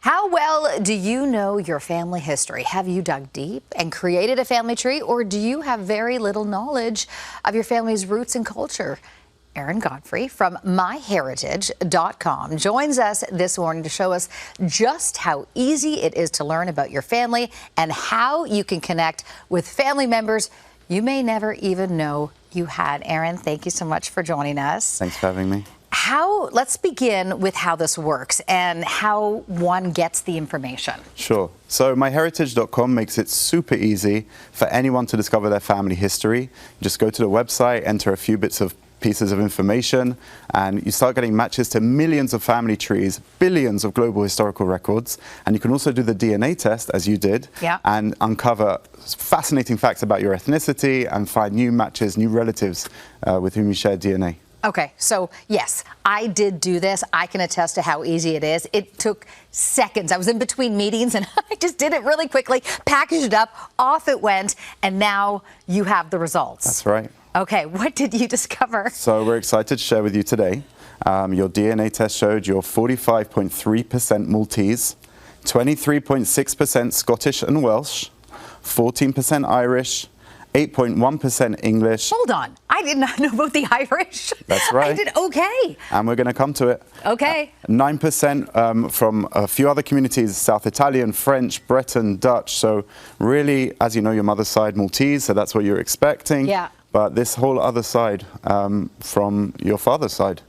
How well do you know your family history? Have you dug deep and created a family tree, or do you have very little knowledge of your family's roots and culture? Erin Godfrey from MyHeritage.com joins us this morning to show us just how easy it is to learn about your family and how you can connect with family members you may never even know you had. Erin, thank you so much for joining us. Thanks for having me. Let's begin with how this works and how one gets the information. Sure. So MyHeritage.com makes it super easy for anyone to discover their family history. Just go to the website, enter a few pieces of information, and you start getting matches to millions of family trees, billions of global historical records. And you can also do the DNA test, as you did, and uncover fascinating facts about your ethnicity and find new matches, new relatives with whom you share DNA. Okay, so yes, I did do this. I can attest to how easy it is. It took seconds. I was in between meetings and I just did it really quickly, packaged it up, off it went, and now you have the results. That's right. Okay, what did you discover? So we're excited to share with you today. Your DNA test showed you're 45.3% Maltese, 23.6% Scottish and Welsh, 14% Irish, 8.1% English. Hold on. I did not know about the Irish. That's right. I did okay. And we're going to come to it. Okay. 9% from a few other communities, South Italian, French, Breton, Dutch. So really, as you know, your mother's side Maltese, so that's what you're expecting. Yeah. But this whole other side from your father's side.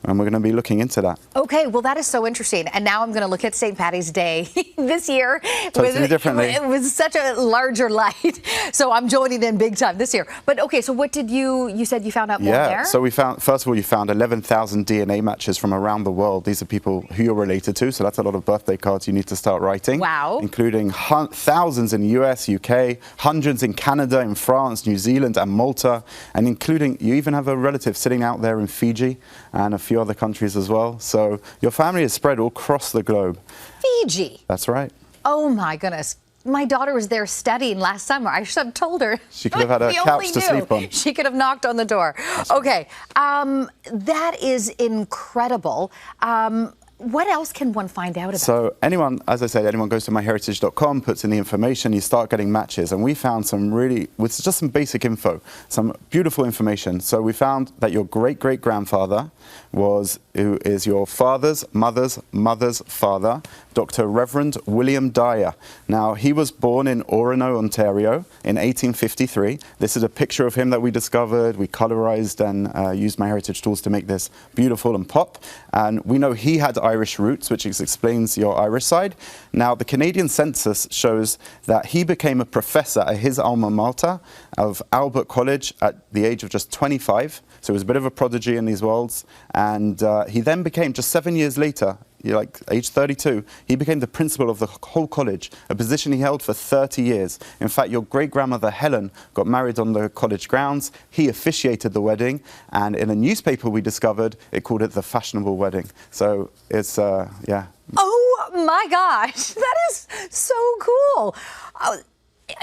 And we're going to be looking into that. Okay, well, that is so interesting. And now I'm going to look at St. Patty's Day this year. Totally differently. It was such a larger light. So I'm joining in big time this year. But okay, so what did you said you found out more there? Yeah, so we found, first of all, you found 11,000 DNA matches from around the world. These are people who you're related to. So that's a lot of birthday cards you need to start writing. Wow. Including thousands in the US, UK, hundreds in Canada, in France, New Zealand, and Malta. And including, you even have a relative sitting out there in Fiji and a few other countries as well. So your family is spread all across the globe. Fiji. That's right. Oh my goodness. My daughter was there studying last summer. I should have told her. She could have had a couch to sleep on. She could have knocked on the door. Okay. That is incredible. What else can one find out about? So anyone, as I said, anyone goes to myheritage.com, puts in the information, you start getting matches. And we found some really, with just some basic info, some beautiful information. So we found that your great-great-grandfather who is your father's mother's father, Dr. Reverend William Dyer. Now, he was born in Orono, Ontario in 1853. This is a picture of him that we discovered. We colorized and used MyHeritage tools to make this beautiful and pop. And we know he had Irish roots, which explains your Irish side. Now, the Canadian census shows that he became a professor at his alma mater of Albert College at the age of just 25. So he was a bit of a prodigy in these worlds. And he then became, just 7 years later, like age 32, he became the principal of the whole college, a position he held for 30 years. In fact, your great-grandmother Helen got married on the college grounds. He officiated the wedding, and in a newspaper we discovered, it called it the fashionable wedding. So it's, yeah. Oh my gosh, that is so cool.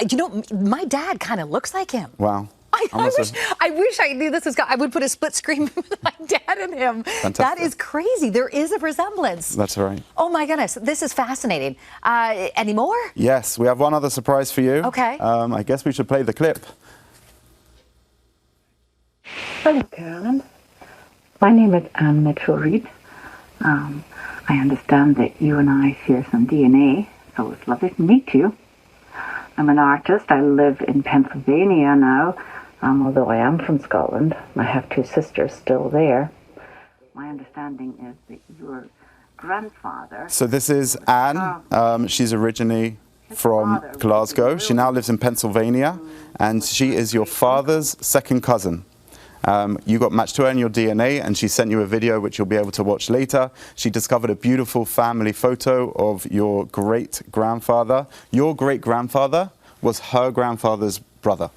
You know, my dad kind of looks like him. Wow. I wish I knew this was God. I would put a split screen with my dad and him. Fantastic. That is crazy. There is a resemblance. That's right. Oh my goodness, this is fascinating. Any more? Yes, we have one other surprise for you. Okay. I guess we should play the clip. Hello, Carolyn. My name is Anne Mitchell-Reed. I understand that you and I share some DNA, so it's lovely to meet you. I'm an artist. I live in Pennsylvania now. Although I am from Scotland, I have two sisters still there. My understanding is that your grandfather... So this is Anne. She's originally from Glasgow. She now lives in Pennsylvania, and she is your father's second cousin. You got matched to her in your DNA, and she sent you a video which you'll be able to watch later. She discovered a beautiful family photo of your great-grandfather. Your great-grandfather was her grandfather's brother.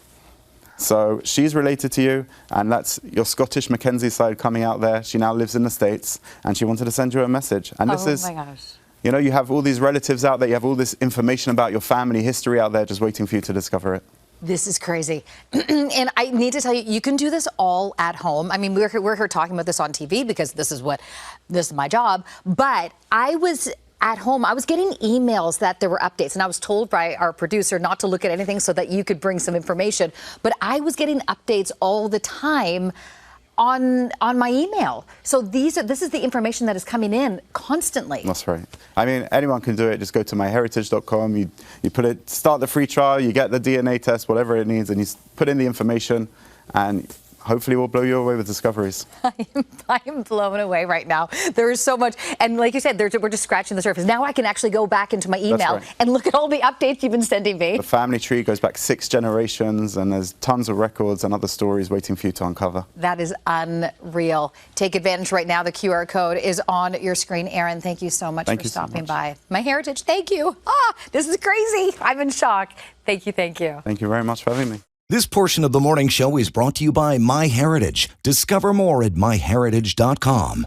So she's related to you, and that's your Scottish Mackenzie side coming out there. She now lives in the States, and she wanted to send you a message. And this is, my gosh. You know, you have all these relatives out there, you have all this information about your family history out there just waiting for you to discover it. This is crazy. And I need to tell you, you can do this all at home. I mean, we're here talking about this on TV because this is my job. But I was at home, I was getting emails that there were updates, and I was told by our producer not to look at anything so that you could bring some information. But I was getting updates all the time on my email. So this is the information that is coming in constantly. That's right. I mean, anyone can do it. Just go to myheritage.com. You start the free trial, you get the DNA test, whatever it needs, and you put in the information, and hopefully we'll blow you away with discoveries. I am blown away right now. There is so much. And like you said, we're just scratching the surface. Now I can actually go back into my email and look at all the updates you've been sending me. The family tree goes back 6 generations, and there's tons of records and other stories waiting for you to uncover. That is unreal. Take advantage right now. The QR code is on your screen. Aaron, thank you so much for stopping by. MyHeritage, thank you. This is crazy. I'm in shock. Thank you. Thank you. Thank you very much for having me. This portion of the morning show is brought to you by MyHeritage. Discover more at myheritage.com.